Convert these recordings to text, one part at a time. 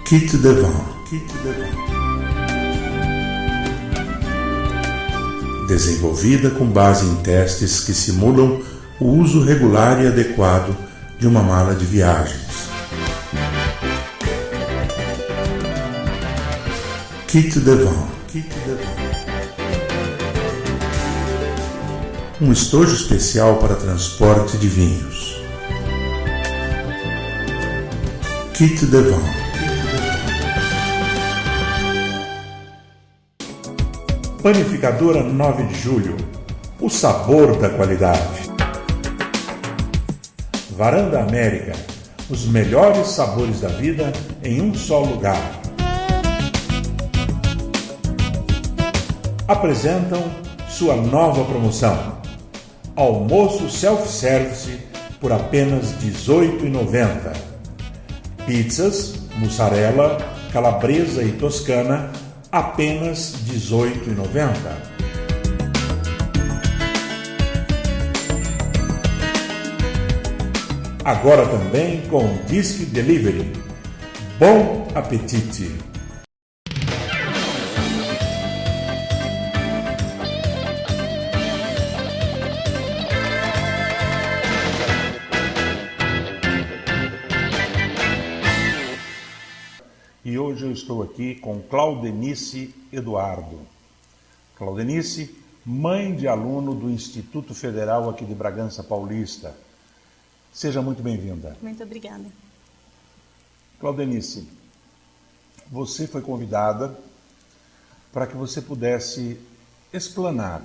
Kit Devant. Desenvolvida com base em testes que simulam o uso regular e adequado de uma mala de viagens. Kit Devant. Um estojo especial para transporte de vinhos. Kit Devant. Panificadora 9 de Julho. O sabor da qualidade. Varanda América. Os melhores sabores da vida em um só lugar. Apresentam sua nova promoção. Almoço self-service por apenas R$ 18,90. Pizzas, mussarela, calabresa e toscana, apenas R$ 18,90. Agora também com Disque Delivery. Bom apetite! E hoje eu estou aqui com Claudenice Eduardo. Claudenice, mãe de aluno do Instituto Federal aqui de Bragança Paulista. Seja muito bem-vinda. Muito obrigada. Claudenice, você foi convidada para que você pudesse explanar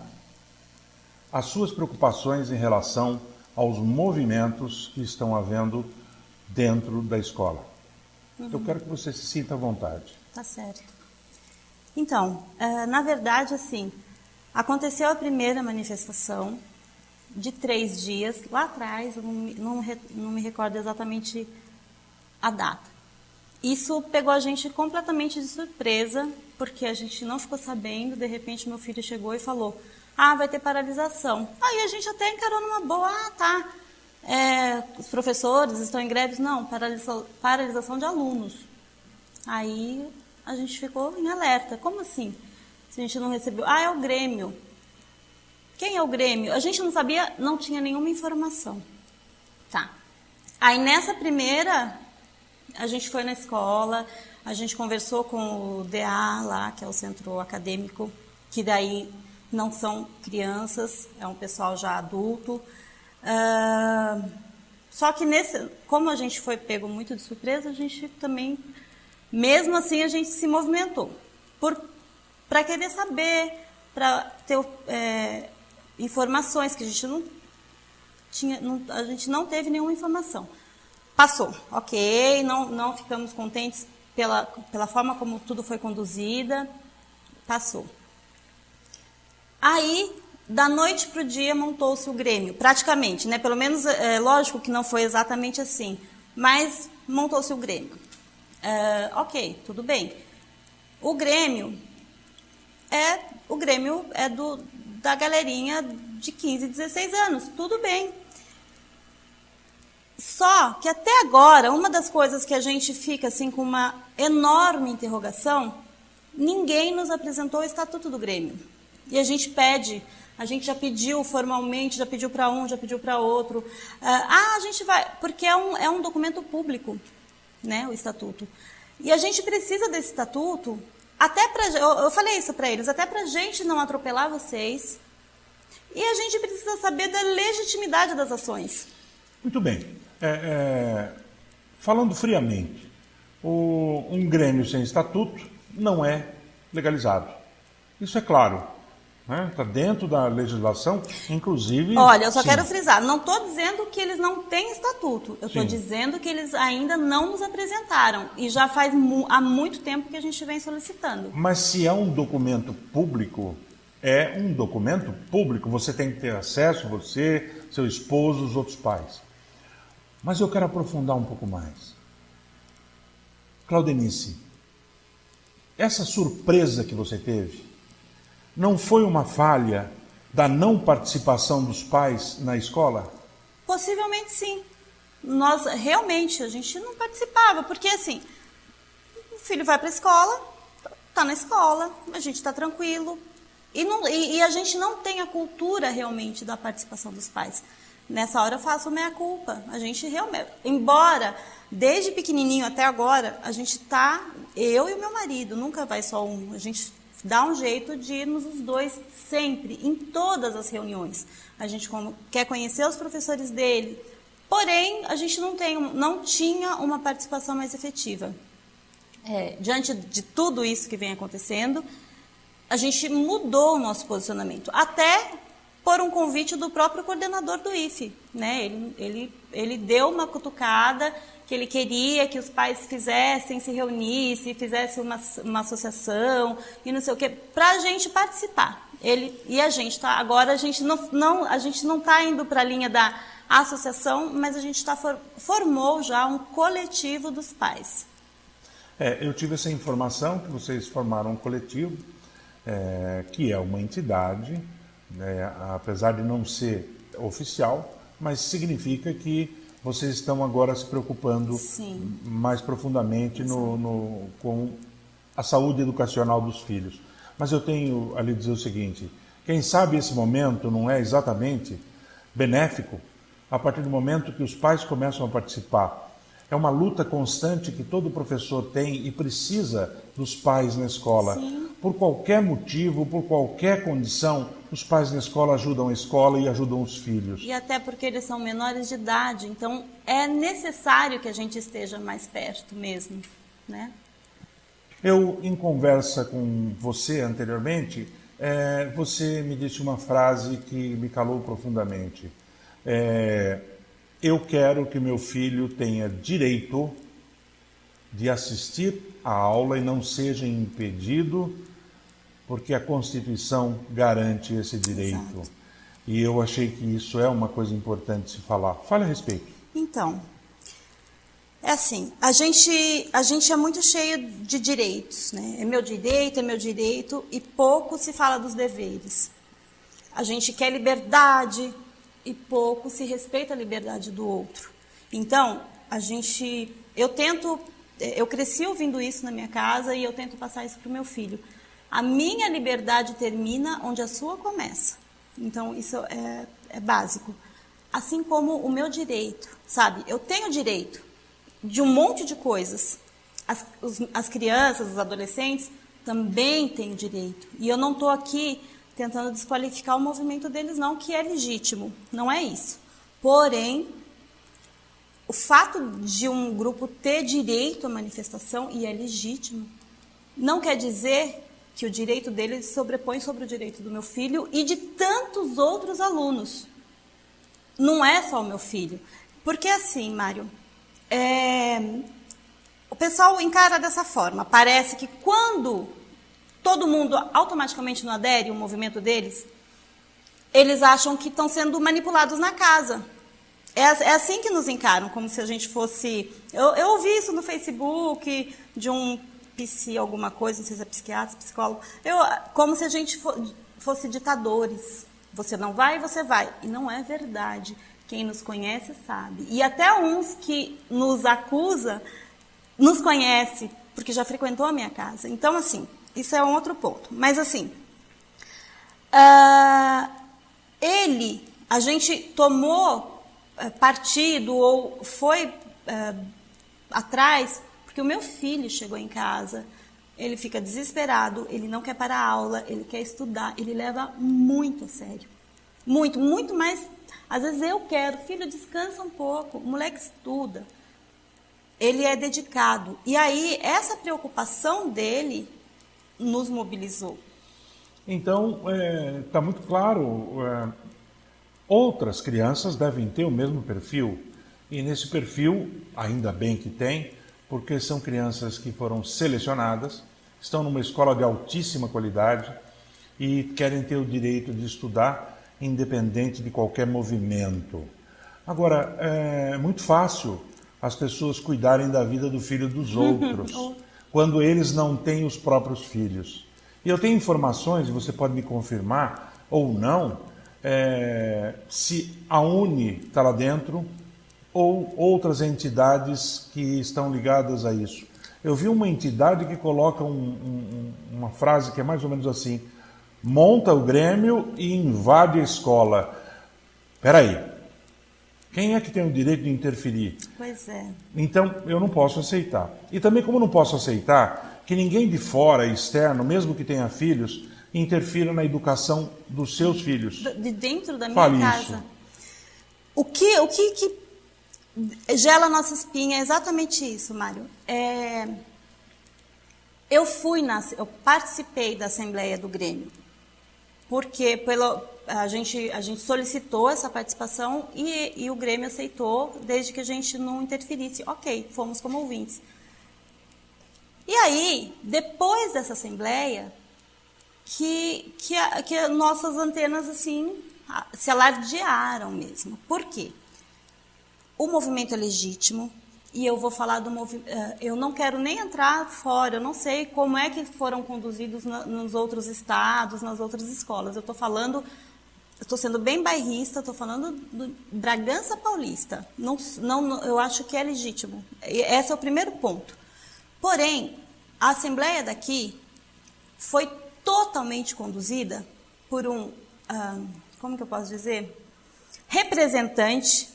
as suas preocupações em relação aos movimentos que estão havendo dentro da escola. Eu quero que você se sinta à vontade. Tá certo. Então, na verdade, assim, aconteceu a primeira manifestação de 3 dias, lá atrás, eu não me recordo exatamente a data. Isso pegou a gente completamente de surpresa, porque a gente não ficou sabendo, de repente meu filho chegou e falou, vai ter paralisação. Aí a gente até encarou numa boa, tá. Os professores estão em greves? Não, paralisação de alunos. Aí a gente ficou em alerta. Como assim? Se a gente não recebeu... é o Grêmio. Quem é o Grêmio? A gente não sabia, não tinha nenhuma informação. Tá. Aí nessa primeira, a gente foi na escola, a gente conversou com o DA lá, que é o centro acadêmico, que daí não são crianças, é um pessoal já adulto. Só que como a gente foi pego muito de surpresa, a gente também, mesmo assim, a gente se movimentou para querer saber, para ter informações que a gente não tinha, a gente não teve nenhuma informação. Passou, ok, não ficamos contentes pela forma como tudo foi conduzida, passou. Aí, da noite para o dia, montou-se o Grêmio, praticamente, né? Pelo menos, lógico que não foi exatamente assim, mas montou-se o Grêmio. Ok, tudo bem. O Grêmio é da galerinha de 15, 16 anos, tudo bem. Só que até agora, uma das coisas que a gente fica assim com uma enorme interrogação, ninguém nos apresentou o Estatuto do Grêmio. E a gente já pediu formalmente, já pediu para um, já pediu para outro. A gente vai, porque é um documento público, né, o Estatuto. E a gente precisa desse Estatuto, eu falei isso para eles, até para a gente não atropelar vocês. E a gente precisa saber da legitimidade das ações. Muito bem. Falando friamente, um Grêmio sem Estatuto não é legalizado. Isso é claro. Está dentro da legislação, inclusive... Olha, eu só quero frisar, não estou dizendo que eles não têm estatuto, eu estou dizendo que eles ainda não nos apresentaram, e já faz há muito tempo que a gente vem solicitando. Mas se é um documento público, você tem que ter acesso, você, seu esposo, os outros pais. Mas eu quero aprofundar um pouco mais. Claudenice, essa surpresa que você teve, não foi uma falha da não participação dos pais na escola? Possivelmente sim. Nós, realmente, a gente não participava, porque assim, o filho vai para a escola, está na escola, a gente está tranquilo. E a gente não tem a cultura realmente da participação dos pais. Nessa hora eu faço meia-culpa. A gente realmente, embora desde pequenininho até agora, a gente está, eu e o meu marido, nunca vai só um, a gente dá um jeito de irmos os dois sempre, em todas as reuniões. A gente quer conhecer os professores dele, porém a gente não tinha uma participação mais efetiva. Diante de tudo isso que vem acontecendo, a gente mudou o nosso posicionamento, até por um convite do próprio coordenador do IFE, né? Ele deu uma cutucada que ele queria que os pais se reunissem, fizessem uma associação e não sei o quê, para a gente participar. Agora a gente não está indo para a linha da associação, mas a gente formou já um coletivo dos pais. Eu tive essa informação que vocês formaram um coletivo, que é uma entidade, apesar de não ser oficial, mas significa que vocês estão agora se preocupando Sim. mais profundamente com a saúde educacional dos filhos. Mas eu tenho a lhe dizer o seguinte, quem sabe esse momento não é exatamente benéfico a partir do momento que os pais começam a participar. É uma luta constante que todo professor tem e precisa dos pais na escola. Sim. Por qualquer motivo, por qualquer condição, os pais na escola ajudam a escola e ajudam os filhos. E até porque eles são menores de idade, então é necessário que a gente esteja mais perto mesmo, né? Eu, em conversa com você anteriormente, você me disse uma frase que me calou profundamente. Eu quero que meu filho tenha direito de assistir à aula e não seja impedido, porque a Constituição garante esse direito. Exato. E eu achei que isso é uma coisa importante se falar. Fale a respeito. Então, é assim, a gente é muito cheio de direitos, né? É meu direito, e pouco se fala dos deveres. A gente quer liberdade e pouco se respeita a liberdade do outro. Então, eu cresci ouvindo isso na minha casa e eu tento passar isso para o meu filho. A minha liberdade termina onde a sua começa. Então, isso é básico. Assim como o meu direito, sabe? Eu tenho direito de um monte de coisas. As crianças, os adolescentes também têm direito. E eu não estou aqui tentando desqualificar o movimento deles, não, que é legítimo. Não é isso. Porém, o fato de um grupo ter direito à manifestação, e é legítimo, não quer dizer que o direito dele se sobrepõe sobre o direito do meu filho e de tantos outros alunos. Não é só o meu filho. Porque assim, Mário, o pessoal encara dessa forma. Parece que quando todo mundo automaticamente não adere ao movimento deles, eles acham que estão sendo manipulados na casa. É assim que nos encaram, como se a gente fosse... Eu ouvi isso no Facebook, de um alguma coisa, não sei se é psiquiatra, psicólogo, como se a gente fosse ditadores. Você não vai, você vai. E não é verdade. Quem nos conhece sabe. E até uns que nos acusa, nos conhece, porque já frequentou a minha casa. Então, assim, isso é um outro ponto. Mas, assim, a gente tomou partido ou foi atrás, porque o meu filho chegou em casa, ele fica desesperado, ele não quer parar a aula, ele quer estudar, ele leva muito a sério. Muito, muito mais. Às vezes eu quero, filho, descansa um pouco, o moleque estuda. Ele é dedicado. E aí, essa preocupação dele nos mobilizou. Então, está muito claro, outras crianças devem ter o mesmo perfil. E nesse perfil, ainda bem que tem, porque são crianças que foram selecionadas, estão numa escola de altíssima qualidade e querem ter o direito de estudar independente de qualquer movimento. Agora, é muito fácil as pessoas cuidarem da vida do filho dos outros, quando eles não têm os próprios filhos. E eu tenho informações, e você pode me confirmar ou não, se a UNE está lá dentro ou outras entidades que estão ligadas a isso. Eu vi uma entidade que coloca uma frase que é mais ou menos assim: monta o Grêmio e invade a escola. Peraí, quem é que tem o direito de interferir? Pois é. Então, eu não posso aceitar. E também, como não posso aceitar que ninguém de fora, externo, mesmo que tenha filhos, interfira na educação dos seus filhos. De dentro da minha Fale casa. isso. O que gela a nossa espinha é exatamente isso, Mário. Eu participei da Assembleia do Grêmio, porque a gente solicitou essa participação e o Grêmio aceitou, desde que a gente não interferisse. Ok, fomos como ouvintes. E aí, depois dessa Assembleia, que nossas antenas assim se alardearam mesmo. Por quê? O movimento é legítimo, e eu vou falar do movimento. Eu não quero nem entrar fora, eu não sei como é que foram conduzidos nos outros estados, nas outras escolas. Eu estou sendo bem bairrista, estou falando do Bragança Paulista. Eu acho que é legítimo. Esse é o primeiro ponto. Porém, a Assembleia daqui foi totalmente conduzida por como que eu posso dizer? Representante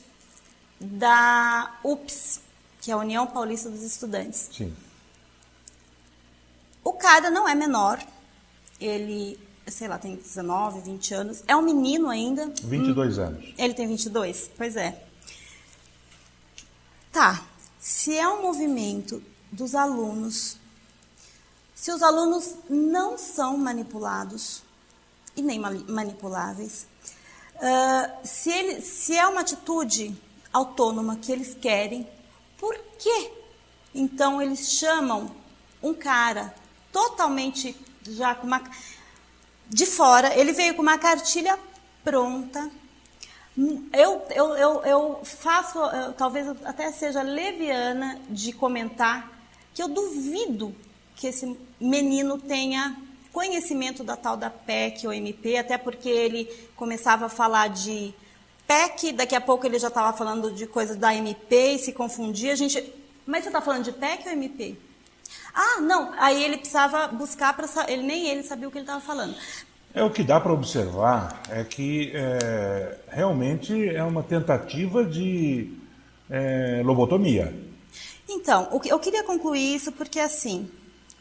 da UPS, que é a União Paulista dos Estudantes. Sim. O cara não é menor, ele, sei lá, tem 19, 20 anos, é um menino ainda. 22 anos. Ele tem 22? Pois é. Tá, se é um movimento dos alunos, se os alunos não são manipulados e nem manipuláveis, se é uma atitude autônoma que eles querem, por que então eles chamam um cara totalmente já com de fora, ele veio com uma cartilha pronta. Eu faço, talvez até seja leviana de comentar, que eu duvido que esse menino tenha conhecimento da tal da PEC ou MP, até porque ele começava a falar de PEC, daqui a pouco ele já estava falando de coisa da MP e se confundia. Mas você está falando de PEC ou MP? Ah, não, aí ele precisava buscar, nem ele sabia o que ele estava falando. O que dá para observar é que realmente é uma tentativa de lobotomia. Então, eu queria concluir isso porque, assim,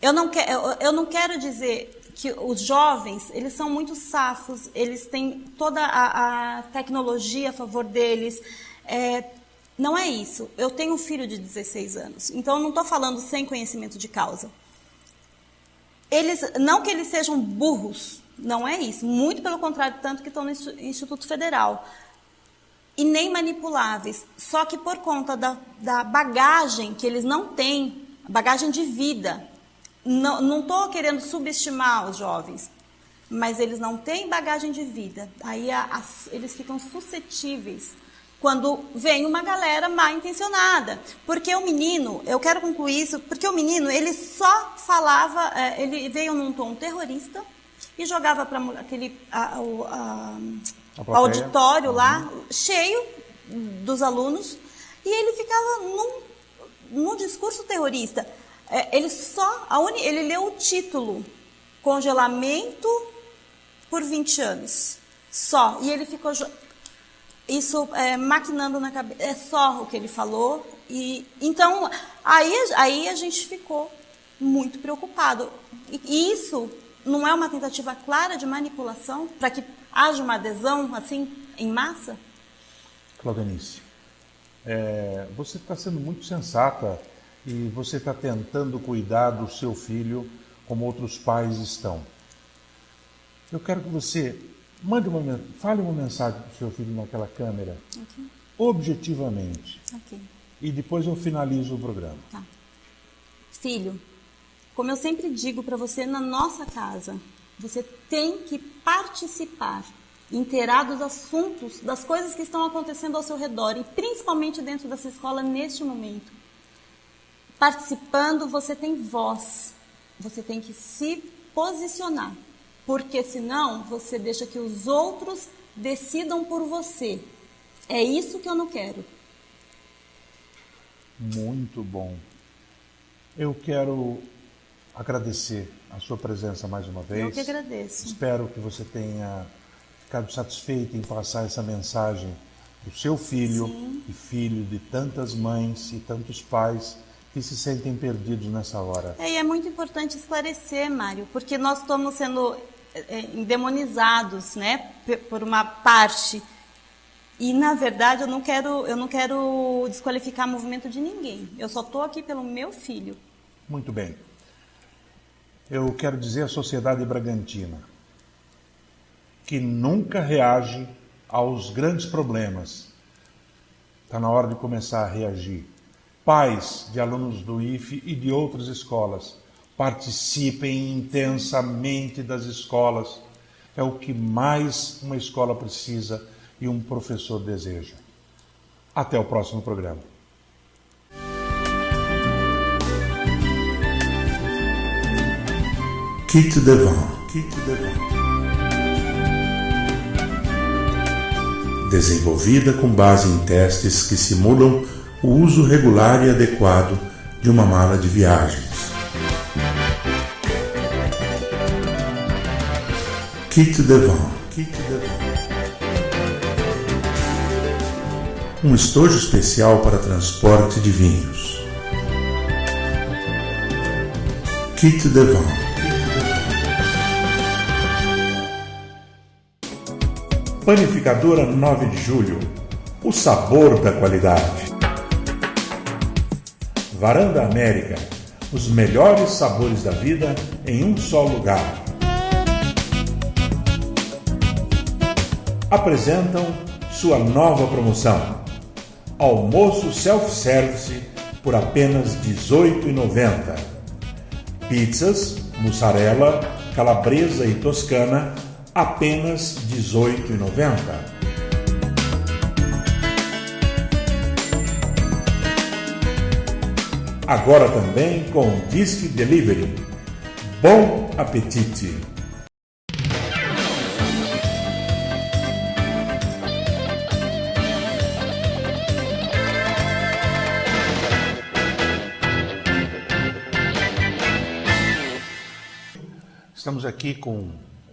eu não quero dizer que os jovens, eles são muito safos, eles têm toda a tecnologia a favor deles. Não é isso. Eu tenho um filho de 16 anos, então eu não estou falando sem conhecimento de causa. Não que eles sejam burros, não é isso. Muito pelo contrário, tanto que estão no Instituto Federal. E nem manipuláveis. Só que por conta da bagagem que eles não têm, bagagem de vida. Não estou querendo subestimar os jovens, mas eles não têm bagagem de vida. Aí eles ficam suscetíveis quando vem uma galera mal intencionada. Porque o menino, eu quero concluir isso, porque o menino, ele só falava, ele veio num tom terrorista e jogava para aquele auditório lá, cheio dos alunos, e ele ficava num discurso terrorista. Ele leu o título, congelamento por 20 anos, só, e ele ficou maquinando na cabeça, é só o que ele falou, e então aí a gente ficou muito preocupado, e isso não é uma tentativa clara de manipulação para que haja uma adesão assim em massa? Claudenice, você está sendo muito sensata e você está tentando cuidar do seu filho como outros pais estão. Eu quero que você fale uma mensagem para o seu filho naquela câmera, okay, objetivamente. Okay. E depois eu finalizo o programa. Tá. Filho, como eu sempre digo para você, na nossa casa, você tem que participar, inteirar dos assuntos, das coisas que estão acontecendo ao seu redor, e principalmente dentro dessa escola neste momento. Participando, você tem voz, você tem que se posicionar, porque senão você deixa que os outros decidam por você. É isso que eu não quero. Muito bom. Eu quero agradecer a sua presença mais uma vez. Eu que agradeço. Espero que você tenha ficado satisfeito em passar essa mensagem do seu filho e filho de tantas mães e tantos pais que se sentem perdidos nessa hora. E é muito importante esclarecer, Mário, porque nós estamos sendo endemonizados, né, por uma parte. E, na verdade, eu não quero desqualificar o movimento de ninguém. Eu só estou aqui pelo meu filho. Muito bem. Eu quero dizer à sociedade bragantina que nunca reage aos grandes problemas. Está na hora de começar a reagir. Pais de alunos do IFE e de outras escolas, participem intensamente das escolas. É o que mais uma escola precisa e um professor deseja. Até o próximo programa. Kit Devant. Desenvolvida com base em testes que simulam o uso regular e adequado de uma mala de viagens. Kit Devant. Um estojo especial para transporte de vinhos. Kit Devant. Panificadora 9 de Julho. O sabor da qualidade. Varanda América. Os melhores sabores da vida em um só lugar. Apresentam sua nova promoção. Almoço self-service por apenas R$ 18,90. Pizzas, mussarela, calabresa e toscana, apenas R$ 18,90. Agora também com Disque Delivery. Bom apetite! Estamos aqui com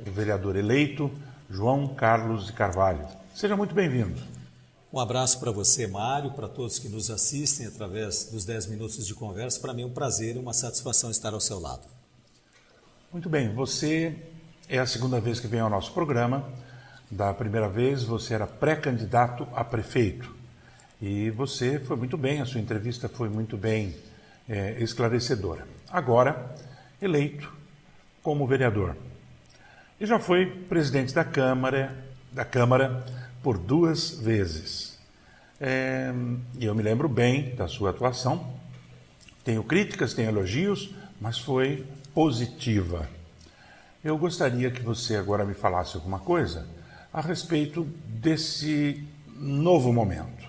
o vereador eleito, João Carlos de Carvalho. Seja muito bem-vindo. Um abraço para você, Mário, para todos que nos assistem através dos 10 minutos de conversa. Para mim é um prazer e uma satisfação estar ao seu lado. Muito bem, você é a segunda vez que vem ao nosso programa. Da primeira vez você era pré-candidato a prefeito. E você foi muito bem, a sua entrevista foi muito bem esclarecedora. Agora, eleito como vereador. E já foi presidente da Câmara por 2 vezes. E eu me lembro bem da sua atuação. Tenho críticas, tenho elogios, mas foi positiva. Eu gostaria que você agora me falasse alguma coisa a respeito desse novo momento.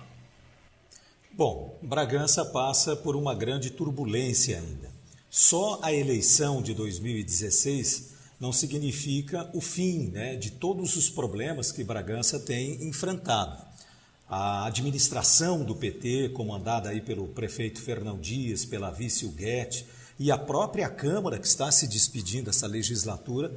Bom, Bragança passa por uma grande turbulência ainda. Só a eleição de 2016 não significa o fim, de todos os problemas que Bragança tem enfrentado. A administração do PT, comandada aí pelo prefeito Fernão Dias, pela vice Huguete, e a própria Câmara, que está se despedindo dessa legislatura,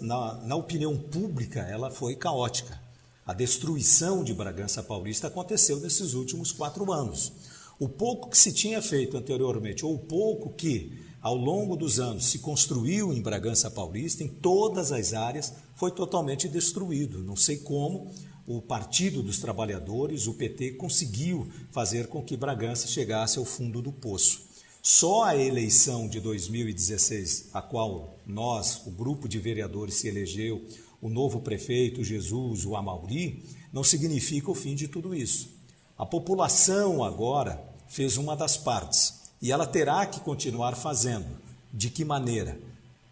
na opinião pública, ela foi caótica. A destruição de Bragança Paulista aconteceu nesses últimos 4 anos. O pouco que se tinha feito anteriormente, ou o pouco que, ao longo dos anos, se construiu em Bragança Paulista, em todas as áreas, foi totalmente destruído. Não sei como o Partido dos Trabalhadores, o PT, conseguiu fazer com que Bragança chegasse ao fundo do poço. Só a eleição de 2016, a qual nós, o grupo de vereadores, se elegeu, o novo prefeito, Jesus, o Amauri, não significa o fim de tudo isso. A população agora fez uma das partes e ela terá que continuar fazendo. De que maneira?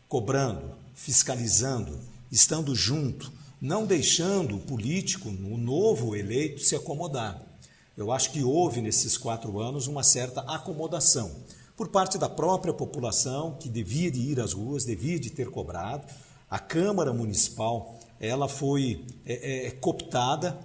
Cobrando, fiscalizando, estando junto, não deixando o político, o novo eleito, se acomodar. Eu acho que houve nesses 4 anos uma certa acomodação por parte da própria população, que devia de ir às ruas, devia de ter cobrado. A Câmara Municipal ela foi cooptada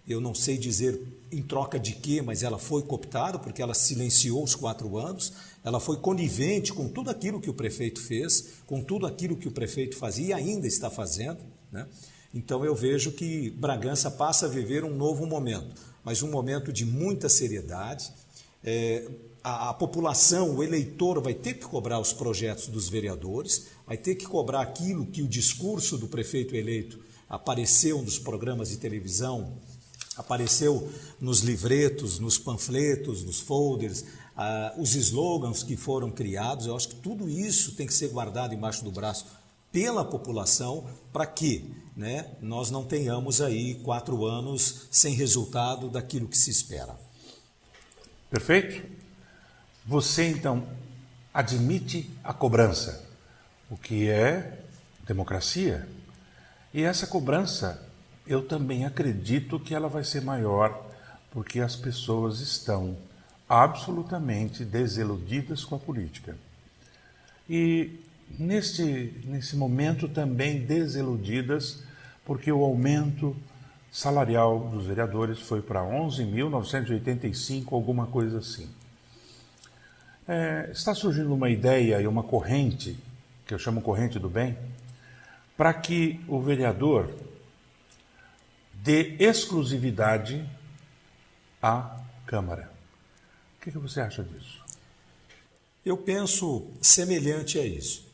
eu não sei dizer em troca de quê, mas ela foi cooptada, porque ela silenciou os 4 anos, ela foi conivente com tudo aquilo que o prefeito fez, com tudo aquilo que o prefeito fazia e ainda está fazendo, né? Então eu vejo que Bragança passa a viver um novo momento, mas um momento de muita seriedade. A população, o eleitor vai ter que cobrar os projetos dos vereadores, vai ter que cobrar aquilo que o discurso do prefeito eleito apareceu nos programas de televisão, apareceu nos livretos, nos panfletos, nos folders, os slogans que foram criados. Eu acho que tudo isso tem que ser guardado embaixo do braço pela população para que, né, nós não tenhamos aí 4 anos sem resultado daquilo que se espera. Perfeito? Você, então, admite a cobrança, o que é democracia. E essa cobrança, eu também acredito que ela vai ser maior, porque as pessoas estão absolutamente desiludidas com a política. E nesse momento também desiludidas, porque o aumento salarial dos vereadores foi para 11.985, alguma coisa assim. Está surgindo uma ideia e uma corrente, que eu chamo corrente do bem, para que o vereador dê exclusividade à Câmara. O que você acha disso? Eu penso semelhante a isso.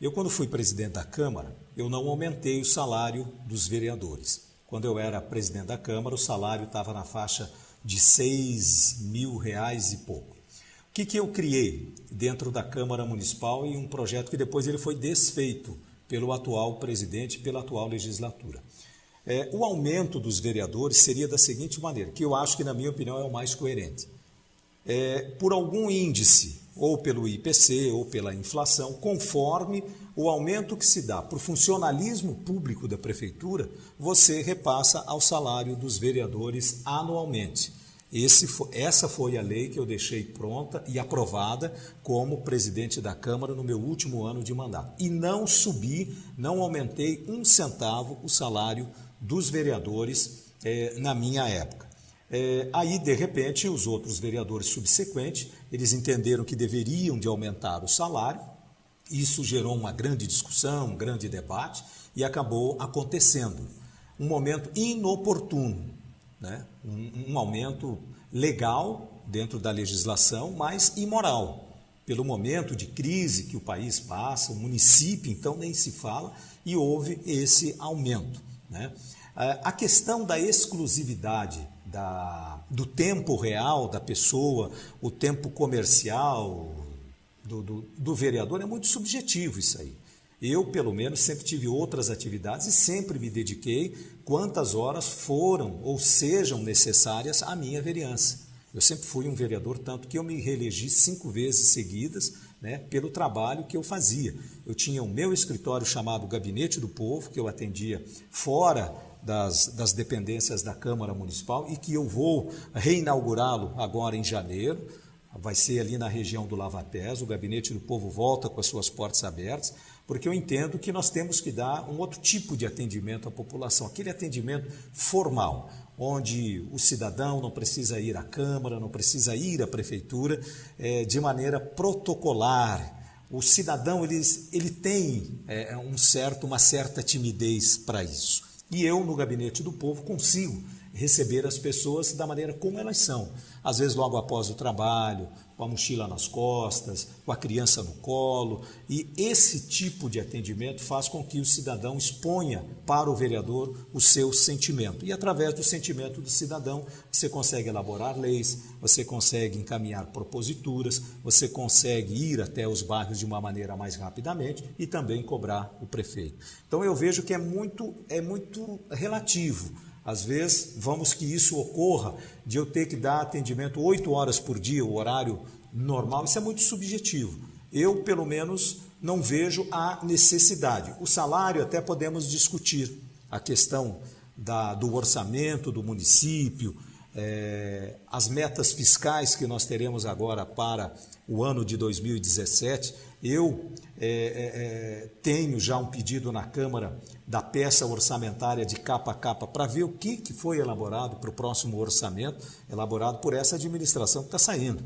Eu, quando fui presidente da Câmara, eu não aumentei o salário dos vereadores. Quando eu era presidente da Câmara, o salário estava na faixa de R$6.000 e pouco. O que eu criei dentro da Câmara Municipal e um projeto que depois ele foi desfeito pelo atual presidente e pela atual legislatura. O aumento dos vereadores seria da seguinte maneira, que eu acho que, na minha opinião, é o mais coerente. Por algum índice, ou pelo IPC, ou pela inflação, conforme o aumento que se dá para o funcionalismo público da Prefeitura, você repassa ao salário dos vereadores anualmente. Essa foi a lei que eu deixei pronta e aprovada como presidente da Câmara no meu último ano de mandato. E não subi, não aumentei 1 centavo o salário dos vereadores na minha época. Aí, de repente, os outros vereadores subsequentes, eles entenderam que deveriam de aumentar o salário. Isso gerou uma grande discussão, um grande debate e acabou acontecendo. Um momento inoportuno, né? Um aumento legal dentro da legislação, mas imoral. Pelo momento de crise que o país passa, o município então nem se fala, e houve esse aumento, né? A questão da exclusividade do tempo real da pessoa, o tempo comercial do vereador é muito subjetivo isso aí. Eu, pelo menos, sempre tive outras atividades e sempre me dediquei quantas horas foram ou sejam necessárias à minha vereança. Eu sempre fui um vereador, tanto que eu me reelegi 5 vezes seguidas, né, pelo trabalho que eu fazia. Eu tinha o meu escritório chamado Gabinete do Povo, que eu atendia fora das dependências da Câmara Municipal e que eu vou reinaugurá-lo agora em janeiro. Vai ser ali na região do Lavatés, o Gabinete do Povo volta com as suas portas abertas, porque eu entendo que nós temos que dar um outro tipo de atendimento à população, aquele atendimento formal, onde o cidadão não precisa ir à Câmara, não precisa ir à Prefeitura, de maneira protocolar. O cidadão ele tem uma certa timidez para isso. E eu, no Gabinete do Povo, consigo receber as pessoas da maneira como elas são. Às vezes logo após o trabalho, com a mochila nas costas, com a criança no colo. E esse tipo de atendimento faz com que o cidadão exponha para o vereador o seu sentimento. E através do sentimento do cidadão, você consegue elaborar leis, você consegue encaminhar proposituras, você consegue ir até os bairros de uma maneira mais rapidamente e também cobrar o prefeito. Então eu vejo que é muito relativo. Às vezes, vamos que isso ocorra de eu ter que dar atendimento 8 horas por dia, o horário normal, isso é muito subjetivo. Eu, pelo menos, não vejo a necessidade. O salário até podemos discutir, a questão do orçamento do município, as metas fiscais que nós teremos agora para o ano de 2017. Eu tenho já um pedido na Câmara da peça orçamentária de capa a capa para ver o que foi elaborado para o próximo orçamento, elaborado por essa administração que está saindo.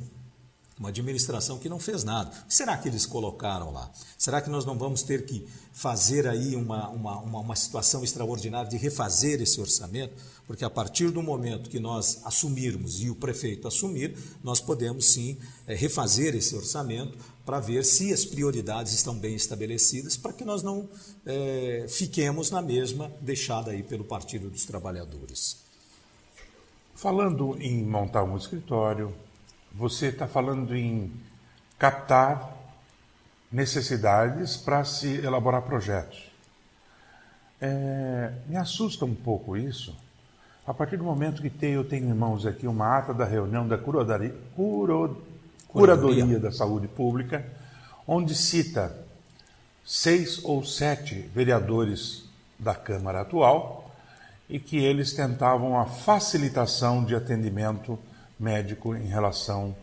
Uma administração que não fez nada. O que será que eles colocaram lá? Será que nós não vamos ter que fazer aí uma situação extraordinária de refazer esse orçamento? Porque a partir do momento que nós assumirmos e o prefeito assumir, nós podemos sim refazer esse orçamento para ver se as prioridades estão bem estabelecidas, para que nós não fiquemos na mesma deixada aí pelo Partido dos Trabalhadores. Falando em montar um escritório, você está falando em captar necessidades para se elaborar projetos. Me assusta um pouco isso, a partir do momento que eu tenho em mãos aqui uma ata da reunião da Curadoria da Saúde Pública, onde cita 6 ou 7 vereadores da Câmara atual e que eles tentavam a facilitação de atendimento médico em relação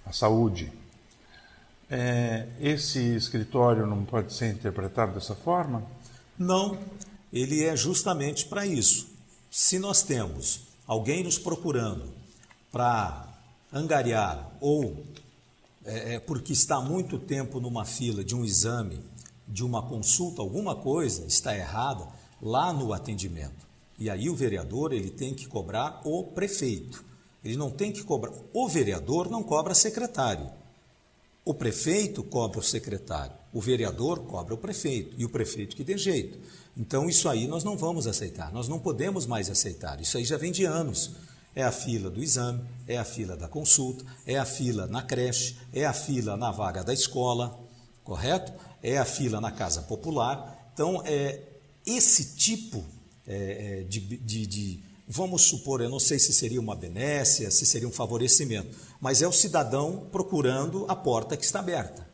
à saúde. Esse escritório não pode ser interpretado dessa forma? Não, ele é justamente para isso. Se nós temos alguém nos procurando para angariar ou porque está há muito tempo numa fila de um exame, de uma consulta, alguma coisa está errada lá no atendimento. E aí o vereador ele tem que cobrar o prefeito. Ele não tem que cobrar. O vereador não cobra secretário. O prefeito cobra o secretário. O vereador cobra o prefeito. E o prefeito que dê jeito. Então isso aí nós não vamos aceitar. Nós não podemos mais aceitar. Isso aí já vem de anos. É a fila do exame, é a fila da consulta, é a fila na creche, é a fila na vaga da escola, correto? É a fila na casa popular. Então, esse tipo vamos supor, eu não sei se seria uma benécia, se seria um favorecimento, mas é o cidadão procurando a porta que está aberta.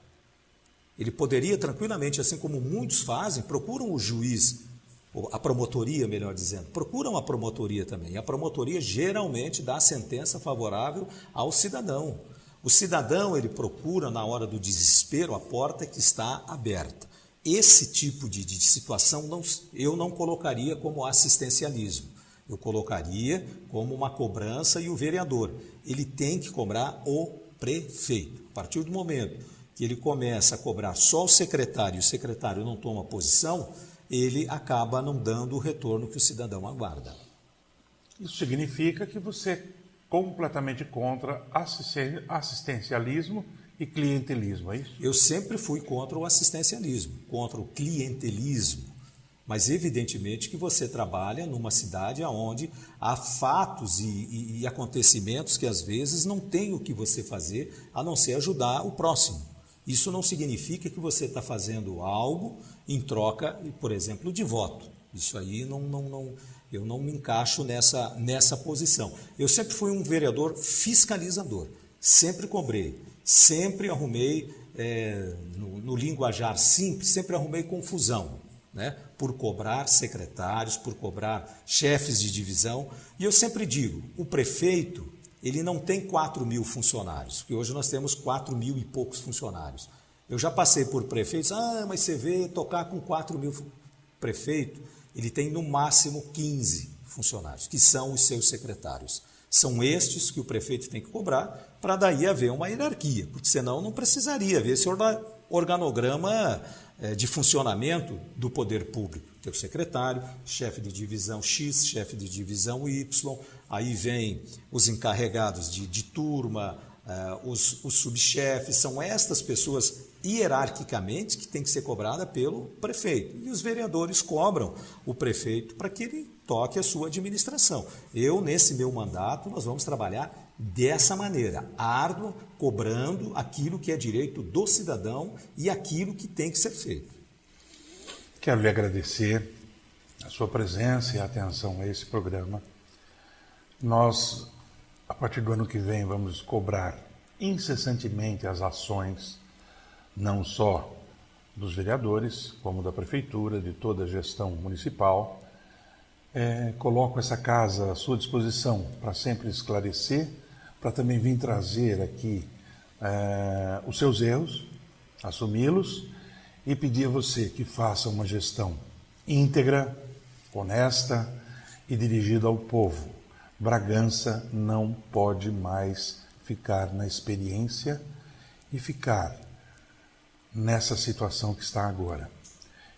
Ele poderia tranquilamente, assim como muitos fazem, procuram o juiz, a promotoria, melhor dizendo, procuram a promotoria também. A promotoria geralmente dá a sentença favorável ao cidadão. O cidadão, ele procura na hora do desespero a porta que está aberta. Esse tipo de situação eu não colocaria como assistencialismo. Eu colocaria como uma cobrança e o vereador. Ele tem que cobrar o prefeito. A partir do momento que ele começa a cobrar só o secretário e o secretário não toma posição, ele acaba não dando o retorno que o cidadão aguarda. Isso significa que você é completamente contra assistencialismo e clientelismo, é isso? Eu sempre fui contra o assistencialismo, contra o clientelismo. Mas, evidentemente, que você trabalha numa cidade onde há fatos e acontecimentos que, às vezes, não tem o que você fazer a não ser ajudar o próximo. Isso não significa que você está fazendo algo em troca, por exemplo, de voto. Isso aí eu não me encaixo nessa posição. Eu sempre fui um vereador fiscalizador, sempre cobrei, sempre arrumei, no linguajar simples, sempre arrumei confusão. Né, por cobrar secretários, por cobrar chefes de divisão. E eu sempre digo, o prefeito, ele não tem 4.000 funcionários, porque hoje nós temos 4.000 e poucos funcionários. Eu já passei por prefeitos, mas você vê tocar com 4.000 prefeito, ele tem no máximo 15 funcionários, que são os seus secretários. São estes que o prefeito tem que cobrar, para daí haver uma hierarquia, porque senão não precisaria haver esse organograma de funcionamento do poder público. Tem o secretário, chefe de divisão X, chefe de divisão Y, aí vem os encarregados de turma, os subchefes, são estas pessoas hierarquicamente que tem que ser cobrada pelo prefeito. E os vereadores cobram o prefeito para que ele toque a sua administração. Nesse meu mandato, nós vamos trabalhar dessa maneira, árdua, cobrando aquilo que é direito do cidadão e aquilo que tem que ser feito. Quero lhe agradecer a sua presença e a atenção a esse programa. Nós, a partir do ano que vem, vamos cobrar incessantemente as ações, não só dos vereadores, como da prefeitura, de toda a gestão municipal, Coloco essa casa à sua disposição para sempre esclarecer, para também vir trazer aqui os seus erros, assumi-los e pedir a você que faça uma gestão íntegra, honesta e dirigida ao povo. Bragança não pode mais ficar na experiência e ficar nessa situação que está agora.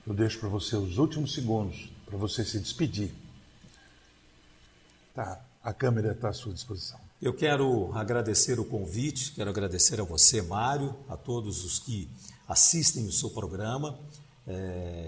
Eu deixo para você os últimos segundos para você se despedir. Tá, a câmera está à sua disposição. Eu quero agradecer o convite, quero agradecer a você, Mário, a todos os que assistem o seu programa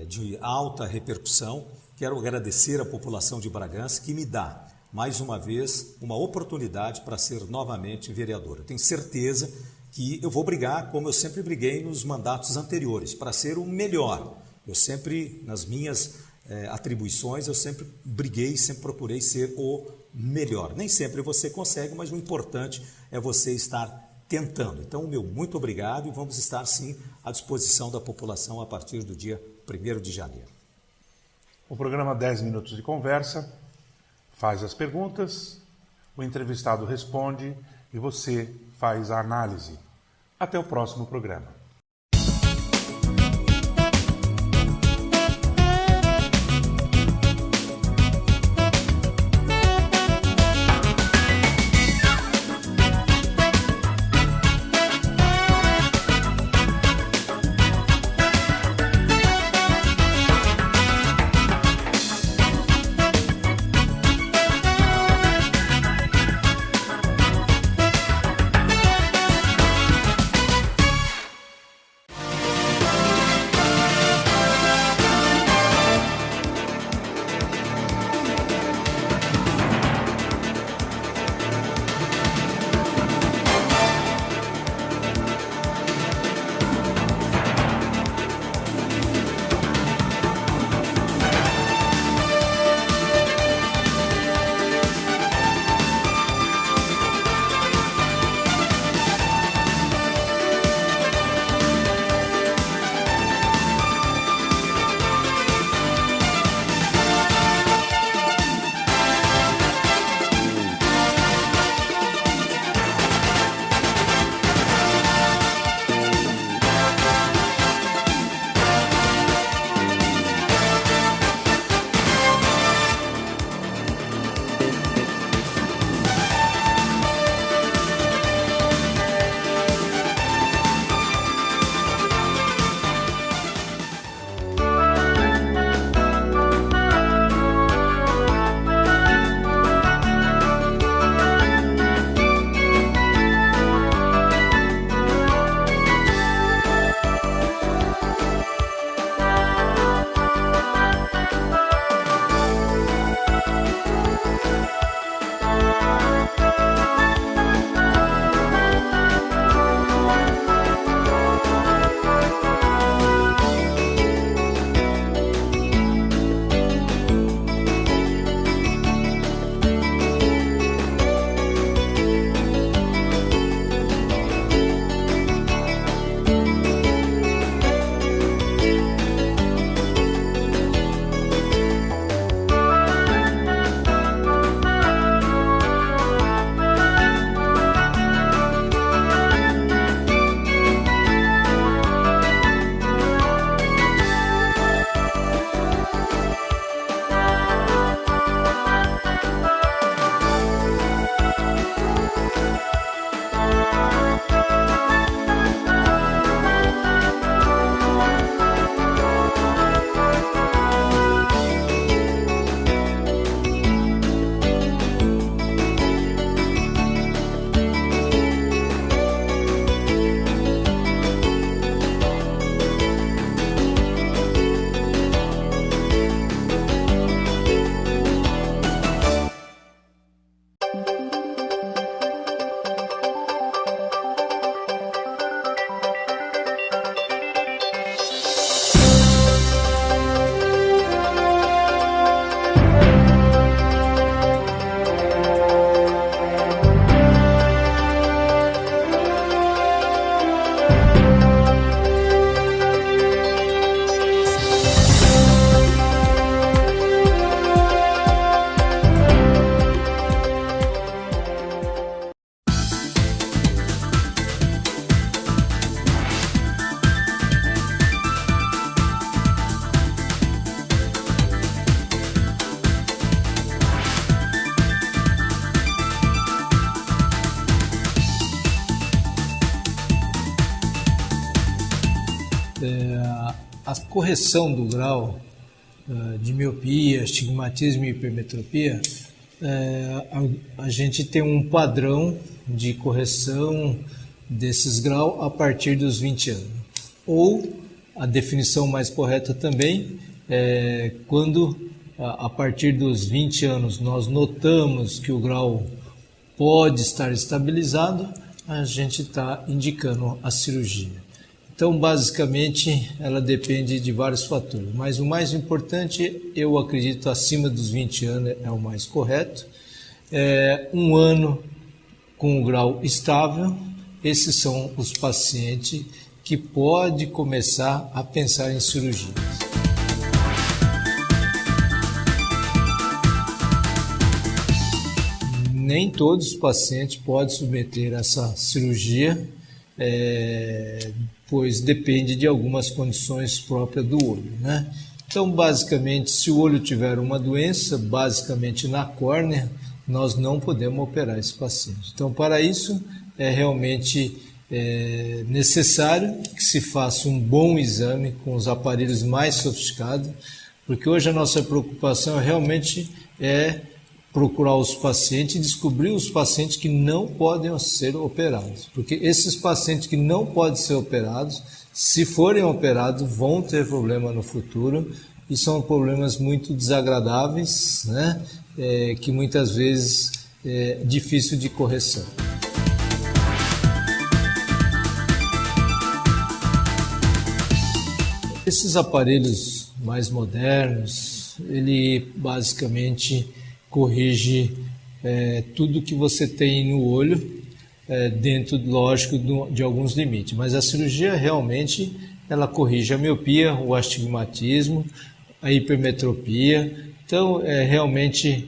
de alta repercussão. Quero agradecer à população de Bragança que me dá, mais uma vez, uma oportunidade para ser novamente vereador. Eu tenho certeza que eu vou brigar como eu sempre briguei nos mandatos anteriores, para ser o melhor. Eu sempre, nas minhas atribuições, eu sempre briguei, sempre procurei ser o melhor. Nem sempre você consegue, mas o importante é você estar tentando. Então, meu muito obrigado e vamos estar, sim, à disposição da população a partir do dia 1º de janeiro. O programa 10 Minutos de Conversa faz as perguntas, o entrevistado responde e você faz a análise. Até o próximo programa. A correção do grau de miopia, astigmatismo e hipermetropia, a gente tem um padrão de correção desses graus a partir dos 20 anos. Ou a definição mais correta também é quando a partir dos 20 anos nós notamos que o grau pode estar estabilizado, a gente está indicando a cirurgia. Então, basicamente, ela depende de vários fatores, mas o mais importante, eu acredito, acima dos 20 anos é o mais correto. Um ano com o grau estável, esses são os pacientes que podem começar a pensar em cirurgias. Nem todos os pacientes podem submeter essa cirurgia, pois depende de algumas condições próprias do olho, né? Então, basicamente, se o olho tiver uma doença, basicamente na córnea, nós não podemos operar esse paciente. Então, para isso, é realmente necessário que se faça um bom exame com os aparelhos mais sofisticados, porque hoje a nossa preocupação realmente é procurar os pacientes e descobrir os pacientes que não podem ser operados. Porque esses pacientes que não podem ser operados, se forem operados, vão ter problema no futuro e são problemas muito desagradáveis, né? Que muitas vezes é difícil de correção. Esses aparelhos mais modernos, ele basicamente corrige tudo que você tem no olho, dentro, lógico, de alguns limites. Mas a cirurgia realmente ela corrige a miopia, o astigmatismo, a hipermetropia. Então, realmente